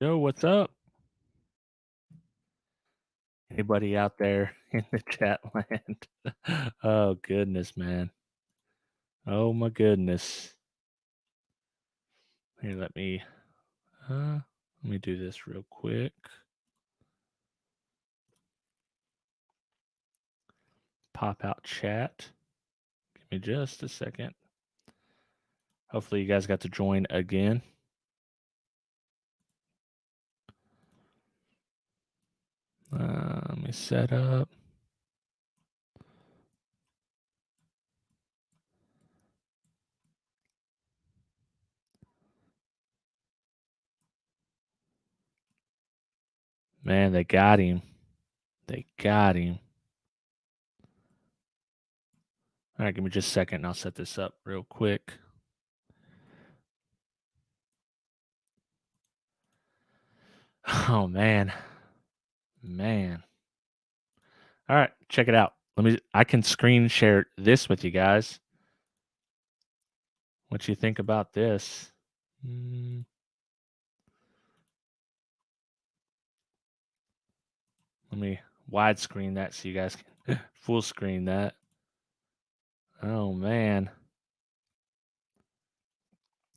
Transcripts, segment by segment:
Yo, what's up? Anybody out there in the chat land? Oh, goodness, man. Oh, my goodness. Here, let me do this real quick. Pop out chat. Give me just a second. Hopefully, you guys got to join again. Let me set up. Man, they got him. They got him. All right, give me just a second and I'll set this up real quick. Oh, man. Man. All right, check it out. I can screen share this with you guys. What you think about this? Let me widescreen that so you guys can full screen that. Oh man.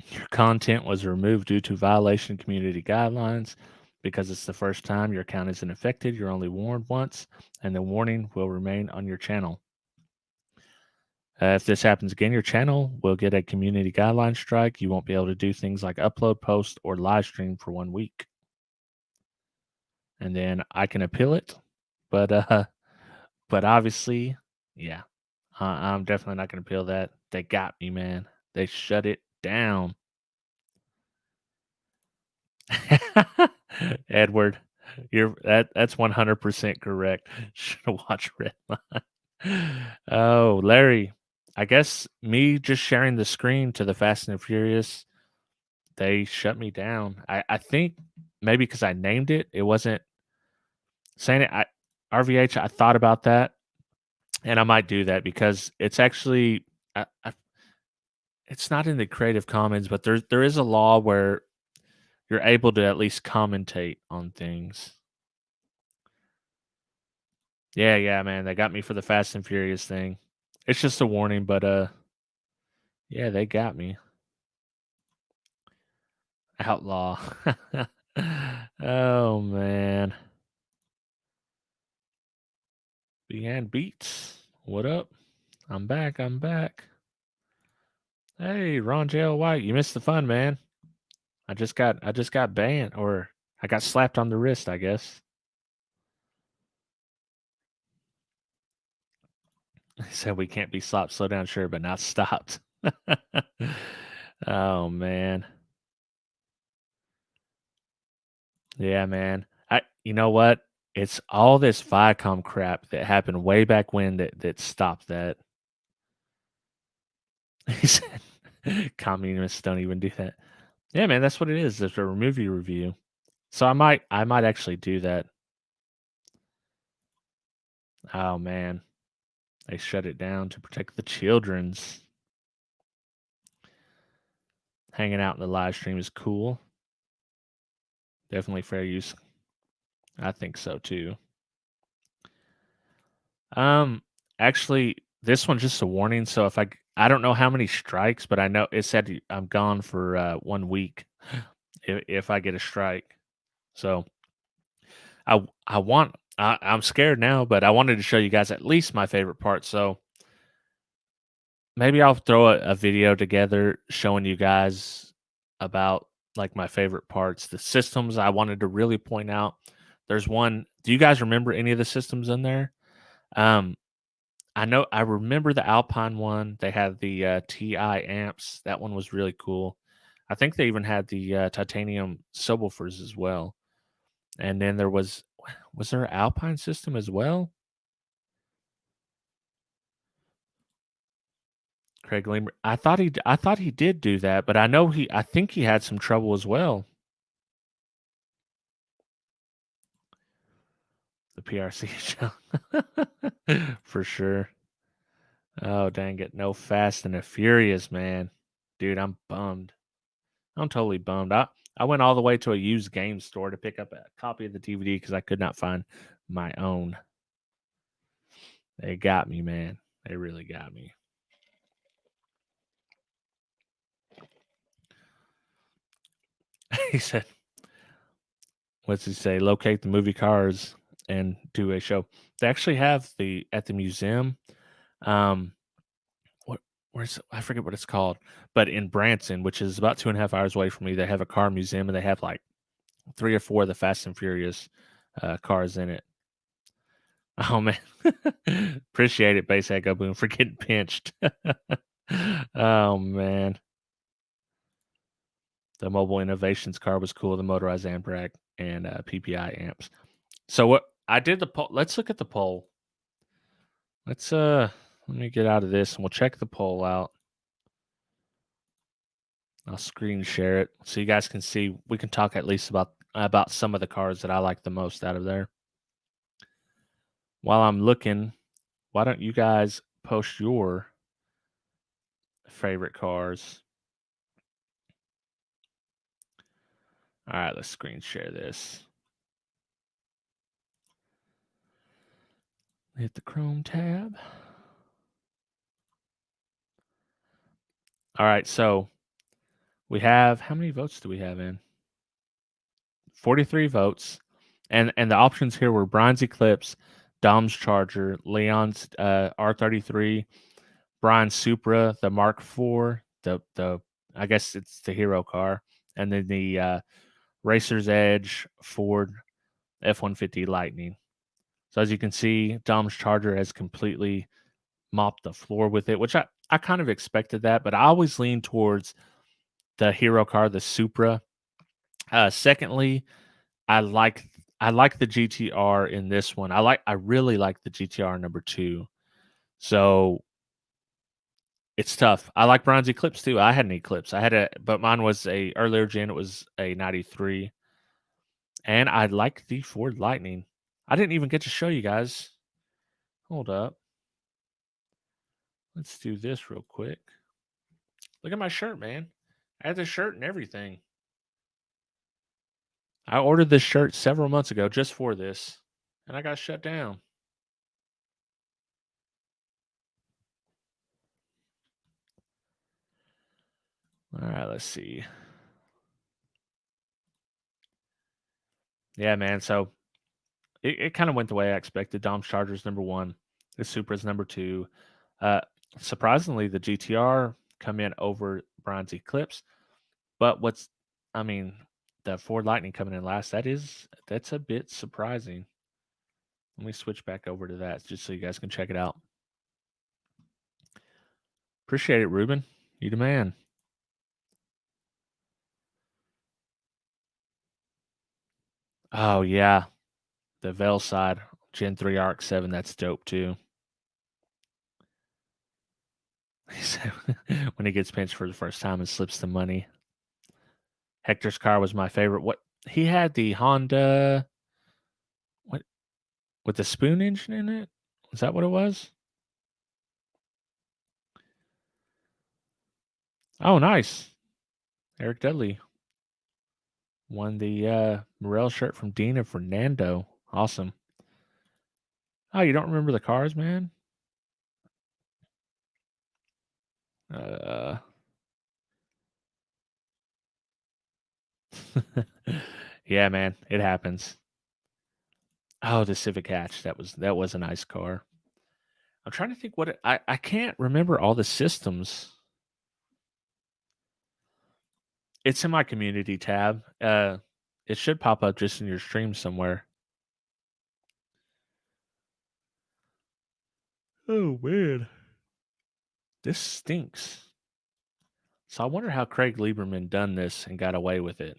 Your content was removed due to violation of community guidelines. Because it's the first time your account isn't affected, you're only warned once, and the warning will remain on your channel. If this happens again, your channel will get a community guideline strike. You won't be able to do things like upload, post, or live stream for 1 week. And then I can appeal it, but obviously, yeah, I'm definitely not gonna appeal that. They got me, man. They shut it down. Edward, that's 100% correct. Should have watched Redline. Oh, Larry, I guess me just sharing the screen to the Fast and the Furious, they shut me down. I think maybe because I named it, it wasn't saying it. RVH, I thought about that, and I might do that because it's actually it's not in the Creative Commons, but there is a law where you're able to at least commentate on things. Yeah, yeah, man, they got me for the Fast and Furious thing. It's just a warning, but yeah, they got me. Outlaw. Oh man. Began Beats. What up? I'm back. I'm back. Hey, Ron J.L. White, you missed the fun, man. I just got banned, or I got slapped on the wrist, I guess. He said we can't be stopped. Slow down, sure, but not stopped. Oh man. Yeah, man. You know what? It's all this Viacom crap that happened way back when that stopped that. He said communists don't even do that. Yeah, man, that's what it is. It's a movie review. So I might actually do that. Oh man. They shut it down to protect the children's. Hanging out in the live stream is cool. Definitely fair use. I think so too. Um, actually, this one's just a warning. So I don't know how many strikes, but I know it said I'm gone for 1 week if I get a strike. So I'm scared now, but I wanted to show you guys at least my favorite part. So maybe I'll throw a video together showing you guys about like my favorite parts, the systems I wanted to really point out. There's one. Do you guys remember any of the systems in there? Um, I remember the Alpine one. They had the TI amps. That one was really cool. I think they even had the titanium subwoofers as well. And then was there an Alpine system as well? Craig Leamer. I thought he did do that, but I think he had some trouble as well. The PRC show. For sure. Oh dang it. No Fast and the Furious, man. Dude, I'm bummed. I'm totally bummed. I went all the way to a used game store to pick up a copy of the DVD because I could not find my own. They got me, man. They really got me. He said, what's he say? Locate the movie cars and do a show. They actually have the at the museum. Um, what where's I forget what it's called, but in Branson, which is about 2.5 hours away from me, they have a car museum and they have like 3 or 4 of the Fast and Furious cars in it. Oh man, appreciate it, Base Echo Boom, for getting pinched. Oh man, the Mobile Innovations car was cool. The motorized amp rack and PPI amps. So what I did the poll. Let's look at the poll. Let me get out of this and we'll check the poll out. I'll screen share it so you guys can see. We can talk at least about some of the cars that I like the most out of there. While I'm looking, why don't you guys post your favorite cars? All right, let's screen share this. Hit the Chrome tab. All right, so we have how many votes do we have in? 43 votes. And the options here were Brian's Eclipse, Dom's Charger, Leon's R33, Brian's Supra, the Mark IV, the I guess it's the hero car, and then the Racer's Edge Ford F-150 Lightning. So as you can see, Dom's Charger has completely mopped the floor with it, which I kind of expected that, but I always lean towards the hero car, the Supra. Secondly, I like I like the GTR in this one. I really like the GTR number 2. So it's tough. I like Bronze Eclipse too. I had an Eclipse. But mine was a earlier gen. It was a 93. And I like the Ford Lightning. I didn't even get to show you guys. Hold up. Let's do this real quick. Look at my shirt, man. I had the shirt and everything. I ordered this shirt several months ago just for this, and I got shut down. All right, let's see. Yeah, man. So it kind of went the way I expected. Dom's Chargers number 1, the Supra's number 2. Uh, Surprisingly, the GTR come in over Brian's Eclipse. But I mean, the Ford Lightning coming in last. That's a bit surprising. Let me switch back over to that just so you guys can check it out. Appreciate it, Ruben. You the man. Oh yeah, the Veil side Gen 3 Arc 7. That's dope too. He said when he gets pinched for the first time and slips the money. Hector's car was my favorite. What he had the Honda what with the spoon engine in it? Is that what it was? Oh, nice. Eric Dudley won the Morel shirt from Dean and Fernando. Awesome. Oh, you don't remember the cars, man? Uh Yeah, man, it happens. Oh, the Civic Hatch. That was a nice car. I'm trying to think I can't remember all the systems. It's in my community tab. It should pop up just in your stream somewhere. Oh man. This stinks. So I wonder how Craig Lieberman done this and got away with it.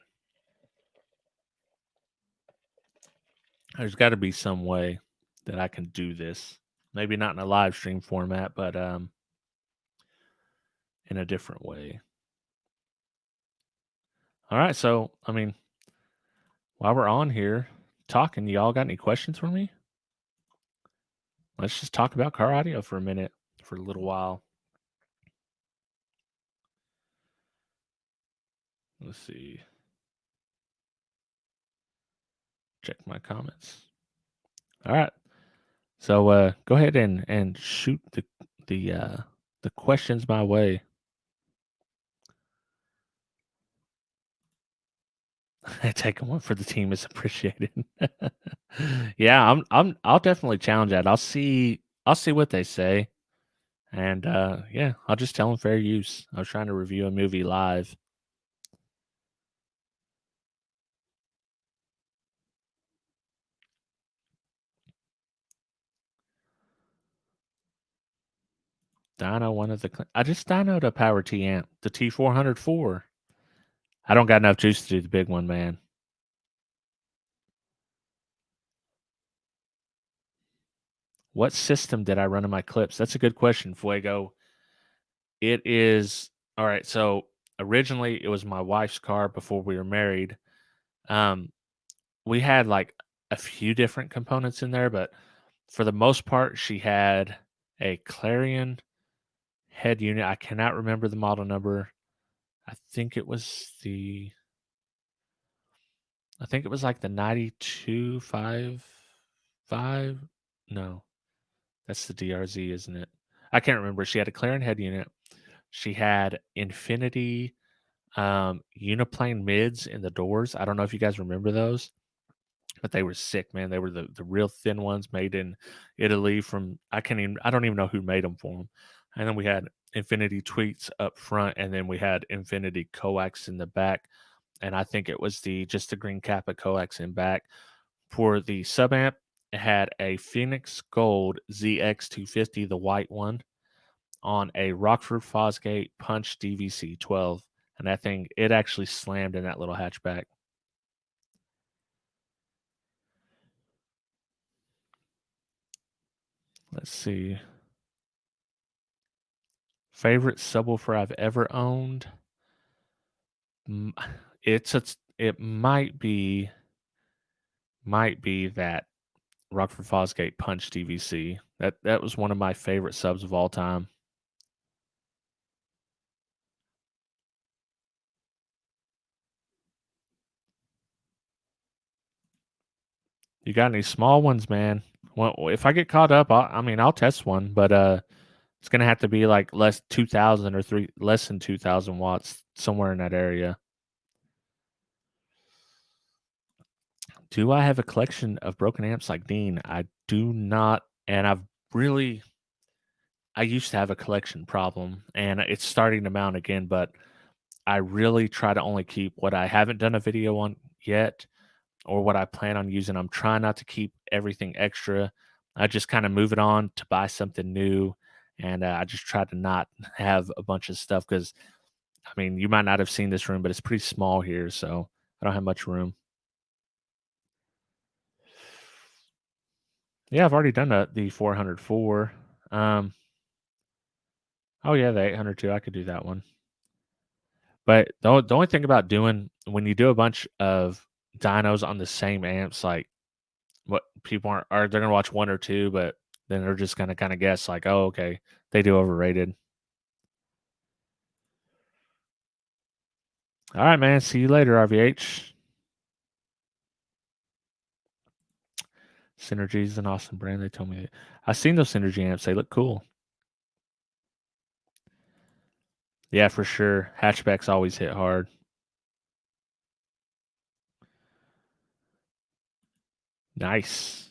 There's got to be some way that I can do this. Maybe not in a live stream format, but in a different way. All right, so I mean, while we're on here talking, y'all got any questions for me? Let's just talk about car audio for a minute, for a little while. Let's see. check my comments. All right. So go ahead and shoot the questions my way. Taking one for the team is appreciated. Yeah, I'll definitely challenge that. I'll see what they say. And yeah, I'll just tell them fair use. I was trying to review a movie live. Dyno one of the I just dynoed a power T amp, the T404. I don't got enough juice to do the big one, man. What system did I run in my clips? That's a good question, Fuego. It is all right. So originally, it was my wife's car before we were married. Um, we had like a few different components in there, but for the most part, she had a Clarion head unit. I cannot remember the model number. I think it was the I think it was like the 9255. No, that's the DRZ, isn't it? I can't remember. She had a Clarion head unit. She had Infinity uniplane mids in the doors. I don't know if you guys remember those, but they were sick, man. They were the real thin ones made in Italy from I don't even know who made them for them. And then we had Infinity tweets up front, and then we had Infinity coax in the back. And I think it was just the green Kappa coax in back. For the sub amp, it had a Phoenix Gold ZX250, the white one, on a Rockford Fosgate Punch DVC 12. And that thing, it actually slammed in that little hatchback. Let's see. Favorite subwoofer I've ever owned? It might be that Rockford Fosgate Punch DVC. That was one of my favorite subs of all time. You got any small ones, man? Well, if I get caught up, I'll test one, but it's gonna have to be like less 2,000 or less than 2,000 watts, somewhere in that area. Do I have a collection of broken amps like Dean? I do not, and I used to have a collection problem, and it's starting to mount again. But I really try to only keep what I haven't done a video on yet, or what I plan on using. I'm trying not to keep everything extra. I just kind of move it on to buy something new, and I just try to not have a bunch of stuff because I mean you might not have seen this room, but it's pretty small here, so I don't have much room. Yeah, I've already done the 404. Um, oh yeah, the 802. I could do that one. But the only thing about doing when you do a bunch of dynos on the same amps, like what people are they're gonna watch one or two, but then they're just gonna kind of guess like, oh, okay, they do overrated. All right, man. See you later, RVH. Synergy is an awesome brand. They told me I've seen those Synergy amps. They look cool. Yeah, for sure. Hatchbacks always hit hard. Nice.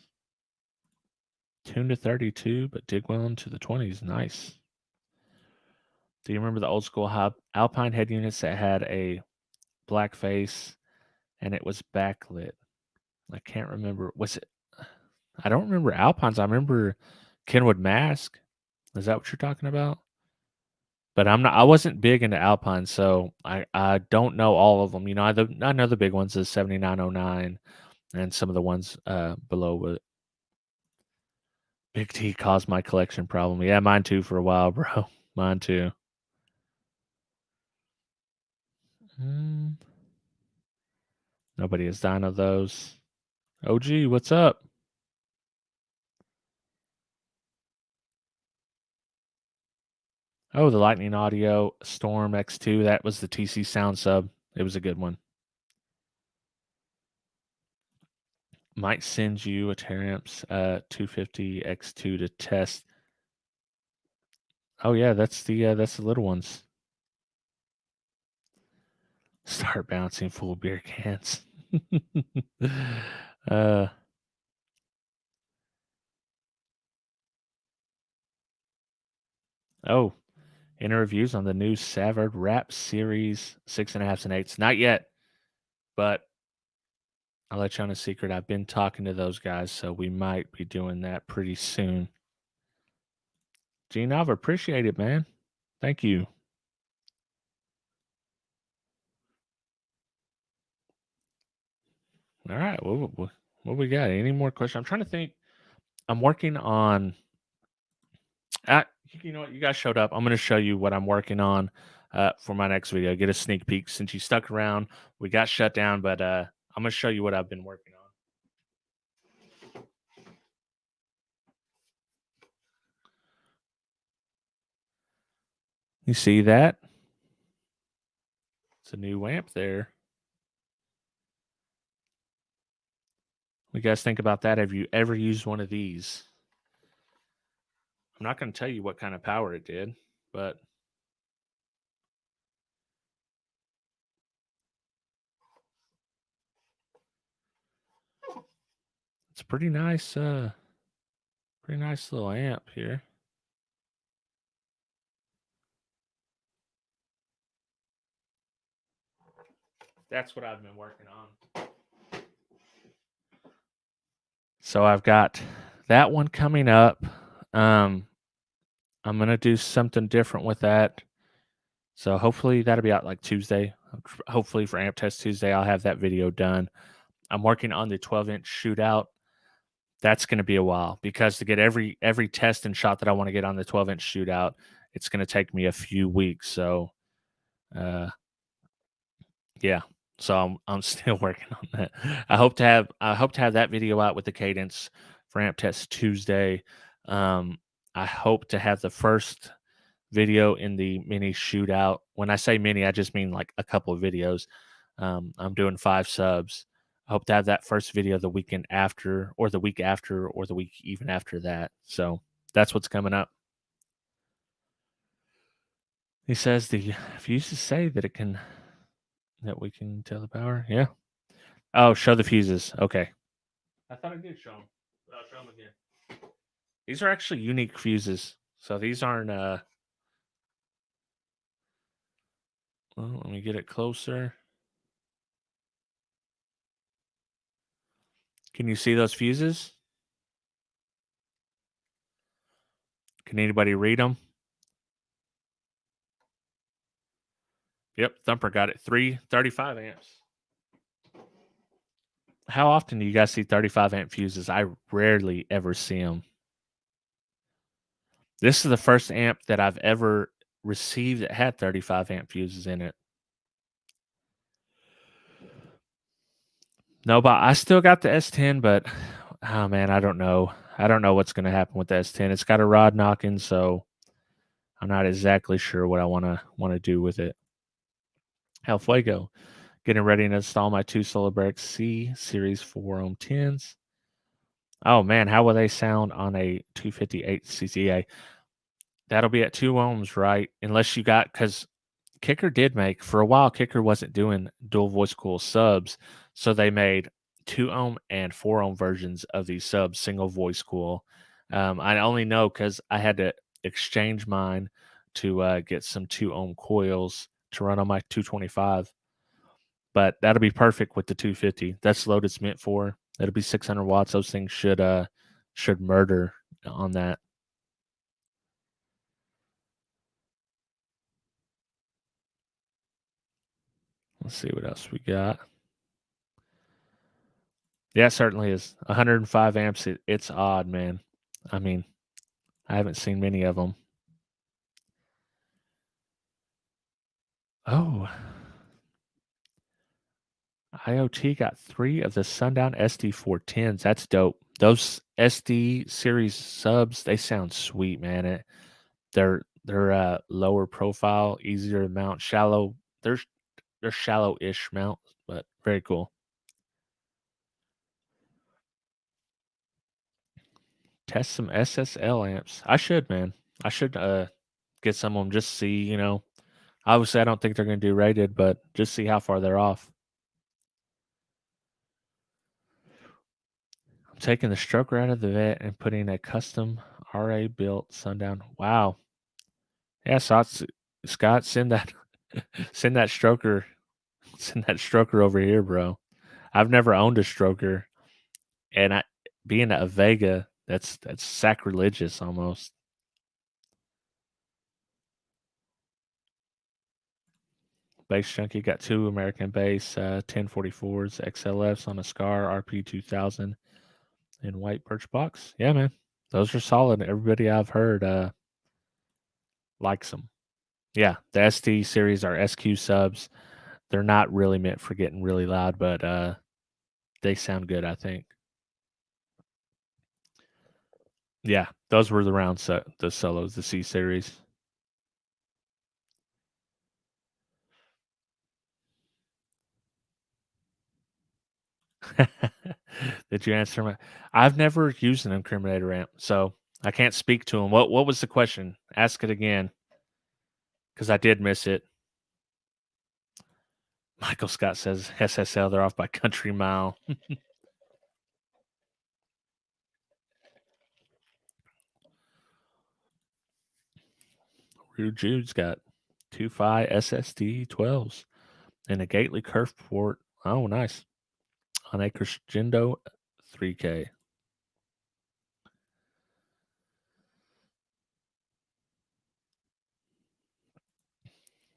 Tune to 32, but dig well into the 20s. Nice. Do you remember the old school Alpine head units that had a black face and it was backlit? I can't remember. Was it? I don't remember Alpines. I remember Kenwood Mask. Is that what you're talking about? But I'm not. I wasn't big into Alpine, so I don't know all of them. You know, I know the big ones, the 7909, and some of the ones below. But Big T caused my collection problem. Yeah, mine too for a while, bro. Mine too. Mm, nobody has dying of those. OG, what's up? Oh, the Lightning Audio Storm X2. That was the TC Sound sub. It was a good one. Might send you a Teramps 250X2 to test. Oh yeah, that's the little ones. Start bouncing full beer cans. uh oh, interviews on the new Savard Rap Series 6.5s and 8s. Not yet, but I'll let you on a secret. I've been talking to those guys, so we might be doing that pretty soon. Gene, I've appreciate it, man. Thank you. All right, what we got? Any more questions? I'm trying to think. I'm working on. Uh, you know what? You guys showed up. I'm going to show you what I'm working on for my next video. Get a sneak peek. Since you stuck around, we got shut down, but I'm going to show you what I've been working on. You see that? It's a new amp there. What you guys think about that? Have you ever used one of these? I'm not going to tell you what kind of power it did, but it's a pretty nice little amp here. That's what I've been working on. So I've got that one coming up. I'm gonna do something different with that. So hopefully that'll be out like Tuesday. Hopefully for Amp Test Tuesday, I'll have that video done. I'm working on the 12-inch shootout. That's going to be a while because to get every test and shot that I want to get on the 12-inch shootout, it's going to take me a few weeks. So, uh, yeah. So I'm still working on that. I hope to have that video out with the cadence for Amp Test Tuesday. I hope to have the first video in the mini shootout. When I say mini, I just mean like a couple of videos. I'm doing 5 subs. I hope to have that first video the weekend after, or the week after, or the week even after that. So that's what's coming up. He says the fuses say that we can tell the power. Yeah. Oh, show the fuses. Okay. I thought I did show them. I'll show them again. These are actually unique fuses. So these aren't. Well, let me get it closer. Can you see those fuses? Can anybody read them? Yep, Thumper got it. 335 amps. How often do you guys see 35 amp fuses? I rarely ever see them. This is the first amp that I've ever received that had 35 amp fuses in it. No, but I still got the S10, but oh man, I don't know. I don't know what's going to happen with the S10. It's got a rod knocking, so I'm not exactly sure what I want to do with it. El Fuego, getting ready to install my 2 Solar Barracks C Series 4 ohm 10s. Oh man, how will they sound on a 258 CCA? That'll be at 2 ohms, right? Unless you got, because Kicker did make, for a while, Kicker wasn't doing dual voice cool subs. So they made 2 ohm and 4 ohm versions of these subs, single voice cool. I only know because I had to exchange mine to get some 2 ohm coils to run on my 225. But that'll be perfect with the 250. That's load it's meant for. That'll be 600 watts. Those things should murder on that. Let's see what else we got. Yeah, it certainly is. 105 amps. It's odd, man. I mean, I haven't seen many of them. Oh, IoT got 3 of the Sundown SD410s. That's dope. Those SD series subs, they sound sweet, man. They're lower profile, easier to mount, shallow. They're shallow-ish mounts, but very cool. Test some SSL amps. I should, man. I should get some of them just see, obviously I don't think they're going to do rated, but just see how far they're off. I'm taking the stroker out of the vet and putting a custom RA built Sundown. Wow. Yeah, Scott, send that send that stroker send that stroker over here, bro. I've never owned a stroker, and I being a Vega, that's sacrilegious almost. Bass Junkie got two American bass 1044s XLFs on a Scar RP 2000 in white birch box. Yeah, man, those are solid. Everybody I've heard likes them. Yeah, the ST series are SQ subs. They're not really meant for getting really loud, but they sound good, I think. Yeah, those were the the solos, the C series. Did you answer my? I've never used an incriminator amp, so I can't speak to him. What was the question? Ask it again, because I did miss it. Michael Scott says SSL. They're off by country mile. Rude Jude's got two Phi SSD 12s and a Gately Curve port. Oh, nice. On a Crescendo 3K.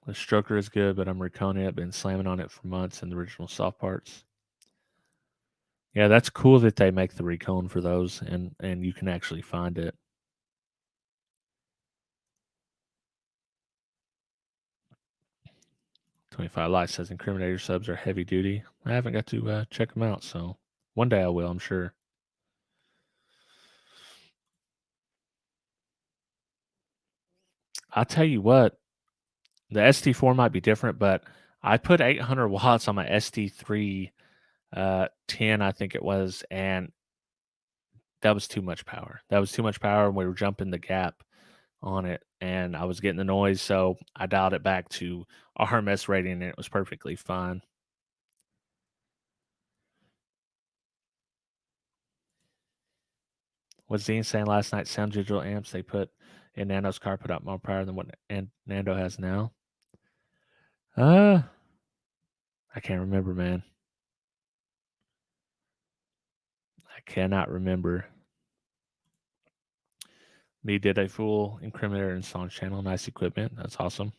The stroker is good, but I'm reconing it. Been slamming on it for months in the original soft parts. Yeah, that's cool that they make the recone for those, and you can actually find it. 25 Light says incriminator subs are heavy duty. I haven't got to check them out, so one day I will, I'm sure. I'll tell you what, the ST4 might be different, but I put 800 watts on my ST3 10, I think it was, and that was too much power. That was too much power, and we were jumping the gap on it, and I was getting the noise, so I dialed it back to RMS rating, and it was perfectly fine. Was Dean saying last night sound digital amps they put in Nando's car put out more power than what Nando has now? Uh, I can't remember, man. I cannot remember. Me did a full incriminator and song channel. Nice equipment. That's awesome.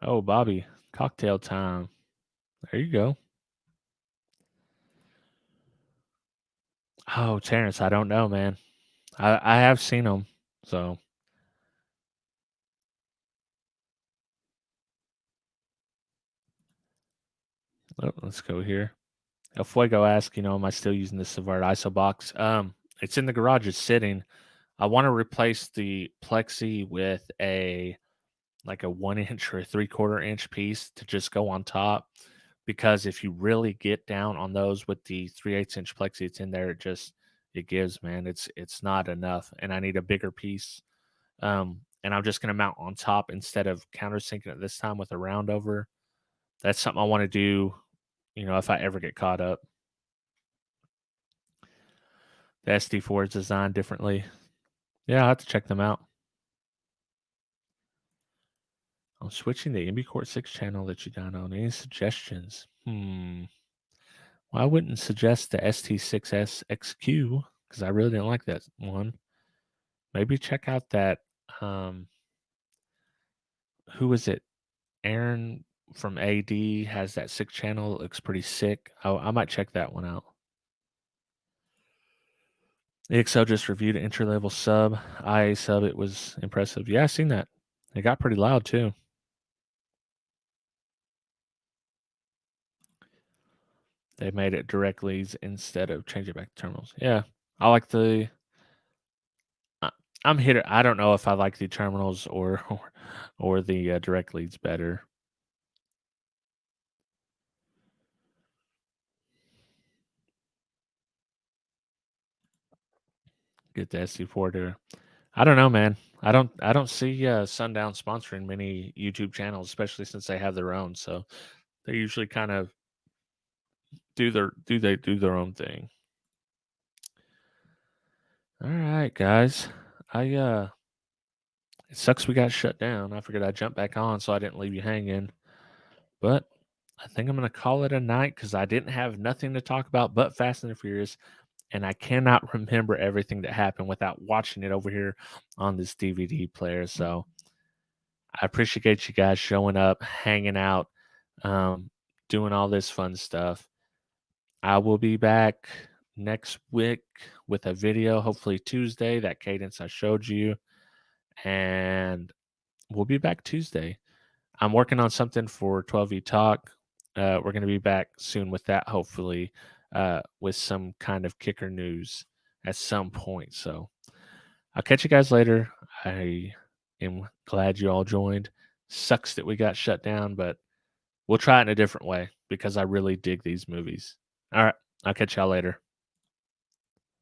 Oh, Bobby, cocktail time. There you go. Oh, Terrence, I don't know, man. I have seen them, so let's go here. El Fuego asks, am I still using the Savard ISO box? It's in the garage. It's sitting. I want to replace the plexi with a 1 inch or a 3/4 inch piece to just go on top, because if you really get down on those with the 3/8 inch plexi, it's in there. It gives, man. It's not enough, and I need a bigger piece. And I'm just gonna mount on top instead of countersinking it this time with a round over. That's something I want to do. If I ever get caught up. The SD4 is designed differently. Yeah, I'll have to check them out. I'm switching the MB-Core 6 channel that you down on. Any suggestions? Well, I wouldn't suggest the ST6S XQ because I really didn't like that one. Maybe check out that. Who is it? Aaron from AD has that 6 channel. It looks pretty sick. I might check that one out. EXO just reviewed an entry level sub, IA sub. It was impressive. Yeah, I seen that. It got pretty loud too. They made it direct leads instead of changing it back to terminals. Yeah, I like the. I'm here. I don't know if I like the terminals or the direct leads better. Get the SC4 to. I don't know, man. I don't see Sundown sponsoring many YouTube channels, especially since they have their own. So they usually kind of do their own thing. All right, guys. It sucks we got shut down. I figured I'd jump back on so I didn't leave you hanging. But I think I'm gonna call it a night because I didn't have nothing to talk about but Fast and the Furious, and I cannot remember everything that happened without watching it over here on this DVD player. So I appreciate you guys showing up, hanging out, um, doing all this fun stuff. I will be back next week with a video, hopefully Tuesday, that cadence I showed you. And we'll be back Tuesday. I'm working on something for 12E Talk. We're going to be back soon with that, hopefully, with some kind of kicker news at some point. So I'll catch you guys later. I am glad you all joined. Sucks that we got shut down, but we'll try it in a different way because I really dig these movies. All right. I'll catch y'all later.